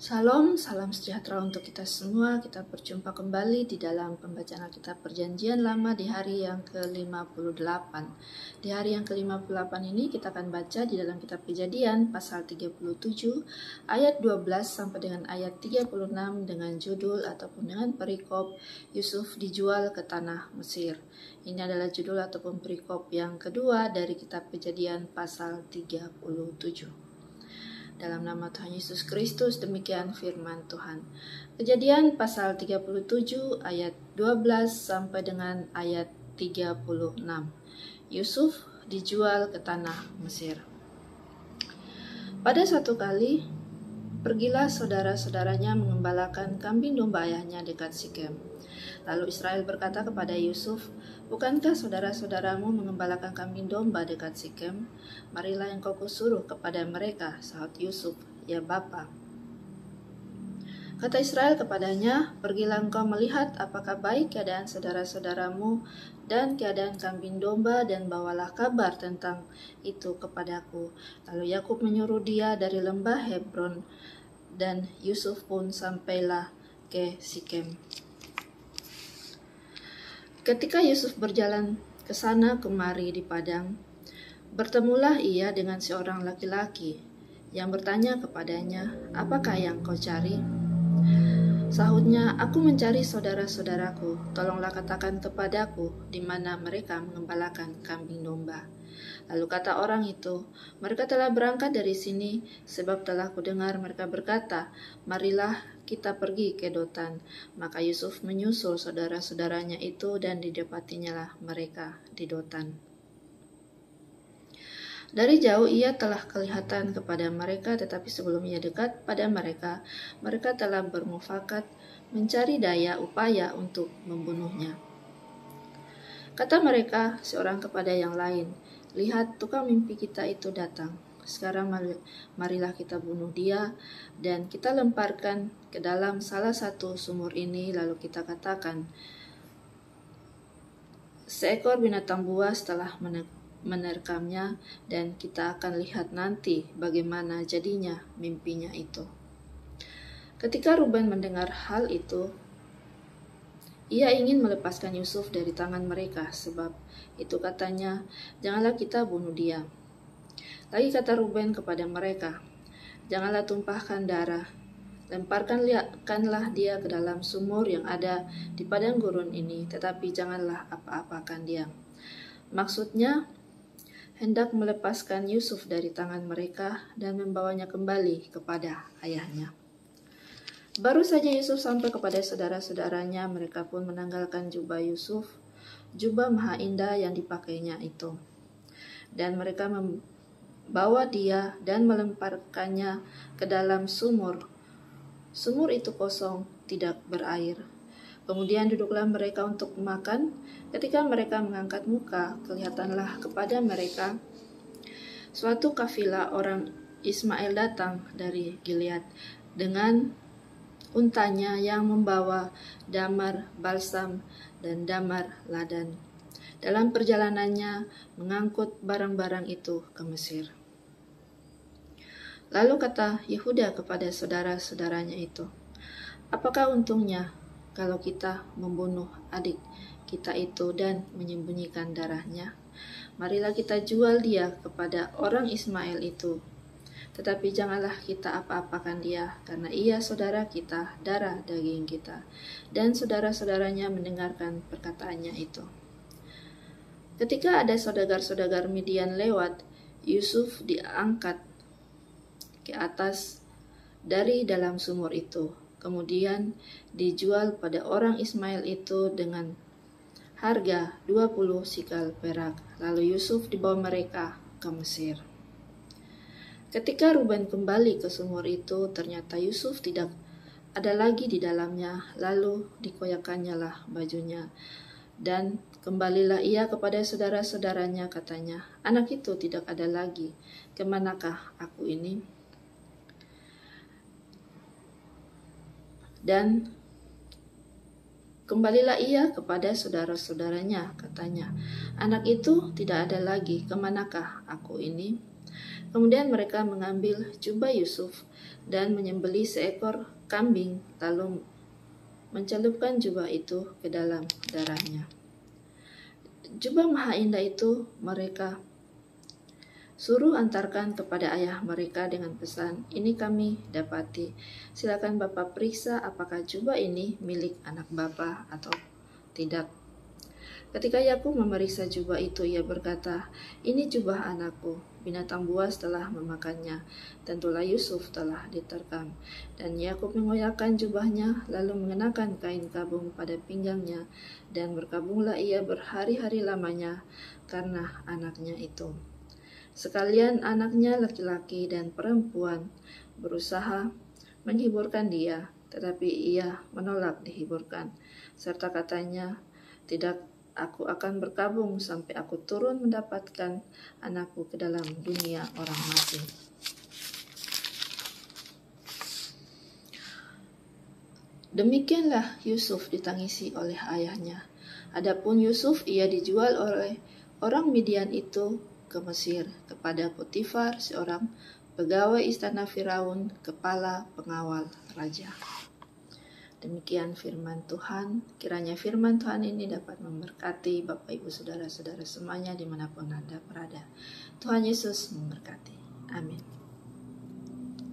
Salam sejahtera untuk kita semua. Kita berjumpa kembali di dalam pembacaan Alkitab Perjanjian Lama di hari yang ke-58. Di hari yang ke-58 ini kita akan baca di dalam kitab Kejadian pasal 37 ayat 12 sampai dengan ayat 36 dengan judul ataupun dengan perikop Yusuf dijual ke tanah Mesir. Ini adalah judul ataupun perikop yang kedua dari kitab Kejadian pasal 37. Dalam nama Tuhan Yesus Kristus, demikian firman Tuhan. Kejadian pasal 37 ayat 12 sampai dengan ayat 36. Yusuf dijual ke tanah Mesir. Pada suatu kali, pergilah saudara-saudaranya mengembalakan kambing domba ayahnya dekat Sikem. Lalu Israel berkata kepada Yusuf, "Bukankah saudara-saudaramu mengembalakan kambing domba dekat Sikem? Marilah engkau kusuruh kepada mereka," sahut Yusuf, "Ya Bapa." Kata Israel kepadanya, "Pergilah engkau melihat apakah baik keadaan saudara-saudaramu dan keadaan kambing domba, dan bawalah kabar tentang itu kepadaku." Lalu Yakub menyuruh dia dari lembah Hebron, dan Yusuf pun sampailah ke Sikem. Ketika Yusuf berjalan ke sana kemari di padang, bertemulah ia dengan seorang laki-laki yang bertanya kepadanya, "Apakah yang kau cari?" Sahutnya, "Aku mencari saudara-saudaraku. Tolonglah katakan kepadaku di mana mereka mengembalakan kambing domba." Lalu kata orang itu, "Mereka telah berangkat dari sini, sebab telah kudengar mereka berkata, 'Marilah kita pergi ke Dotan.'" Maka Yusuf menyusul saudara-saudaranya itu, dan didapatinya mereka di Dotan. Dari jauh ia telah kelihatan kepada mereka, tetapi sebelum ia dekat pada mereka, mereka telah bermufakat mencari daya upaya untuk membunuhnya. Kata mereka seorang kepada yang lain, "Lihat, tukang mimpi kita itu datang. Sekarang marilah kita bunuh dia, dan kita lemparkan ke dalam salah satu sumur ini, lalu kita katakan, 'Seekor binatang buas telah menerkamnya,' dan kita akan lihat nanti bagaimana jadinya mimpinya itu." Ketika Ruben mendengar hal itu, ia ingin melepaskan Yusuf dari tangan mereka, sebab itu katanya, "Janganlah kita bunuh dia." Lagi kata Ruben kepada mereka, "Janganlah tumpahkan darah. Lemparkanlah dia ke dalam sumur yang ada di padang gurun ini, tetapi janganlah apa-apakan dia." Maksudnya, hendak melepaskan Yusuf dari tangan mereka dan membawanya kembali kepada ayahnya. Baru saja Yusuf sampai kepada saudara-saudaranya, mereka pun menanggalkan jubah Yusuf, jubah maha indah yang dipakainya itu. Dan mereka membawa dia dan melemparkannya ke dalam sumur. Sumur itu kosong, tidak berair. Kemudian duduklah mereka untuk makan. Ketika mereka mengangkat muka, kelihatanlah kepada mereka suatu kafilah orang Ismail datang dari Gilead dengan untanya yang membawa damar balsam dan damar ladan. Dalam perjalanannya mengangkut barang-barang itu ke Mesir. Lalu kata Yehuda kepada saudara-saudaranya itu, "Apakah untungnya kalau kita membunuh adik kita itu dan menyembunyikan darahnya? Marilah kita jual dia kepada orang Ismail itu. Tetapi janganlah kita apa-apakan dia, karena ia saudara kita, darah daging kita." Dan saudara-saudaranya mendengarkan perkataannya itu. Ketika ada saudagar-saudagar Midian lewat, Yusuf diangkat ke atas dari dalam sumur itu, kemudian dijual pada orang Ismail itu dengan harga 20 sikal perak. Lalu Yusuf dibawa mereka ke Mesir. Ketika Ruben kembali ke sumur itu, ternyata Yusuf tidak ada lagi di dalamnya. Lalu dikoyakannya lah bajunya, dan kembalilah ia kepada saudara-saudaranya, katanya, "Anak itu tidak ada lagi. Kemanakah aku ini?" Dan kembalilah ia kepada saudara-saudaranya, katanya, "Anak itu tidak ada lagi. Kemanakah aku ini?" Kemudian mereka mengambil jubah Yusuf dan menyembelih seekor kambing, lalu mencelupkan jubah itu ke dalam darahnya. Jubah maha indah itu mereka suruh antarkan kepada ayah mereka dengan pesan, "Ini kami dapati. Silakan Bapak periksa apakah jubah ini milik anak Bapak atau tidak." Ketika Yakub memeriksa jubah itu, ia berkata, "Ini jubah anakku. Binatang buas telah memakannya. Tentulah Yusuf telah diterkam." Dan Yakub mengoyakkan jubahnya, lalu mengenakan kain kabung pada pinggangnya, dan berkabunglah ia berhari-hari lamanya karena anaknya itu. Sekalian anaknya laki-laki dan perempuan berusaha menghiburkan dia, tetapi ia menolak dihiburkan, serta katanya, "Tidak, aku akan berkabung sampai aku turun mendapatkan anakku ke dalam dunia orang mati." Demikianlah Yusuf ditangisi oleh ayahnya. Adapun Yusuf, ia dijual oleh orang Midian itu ke Mesir kepada Potifar, seorang pegawai istana Firaun, kepala pengawal raja. Demikian firman Tuhan. Kiranya firman Tuhan ini dapat memberkati Bapak Ibu Saudara-saudara semuanya dimanapun Anda berada. Tuhan Yesus memberkati. Amin.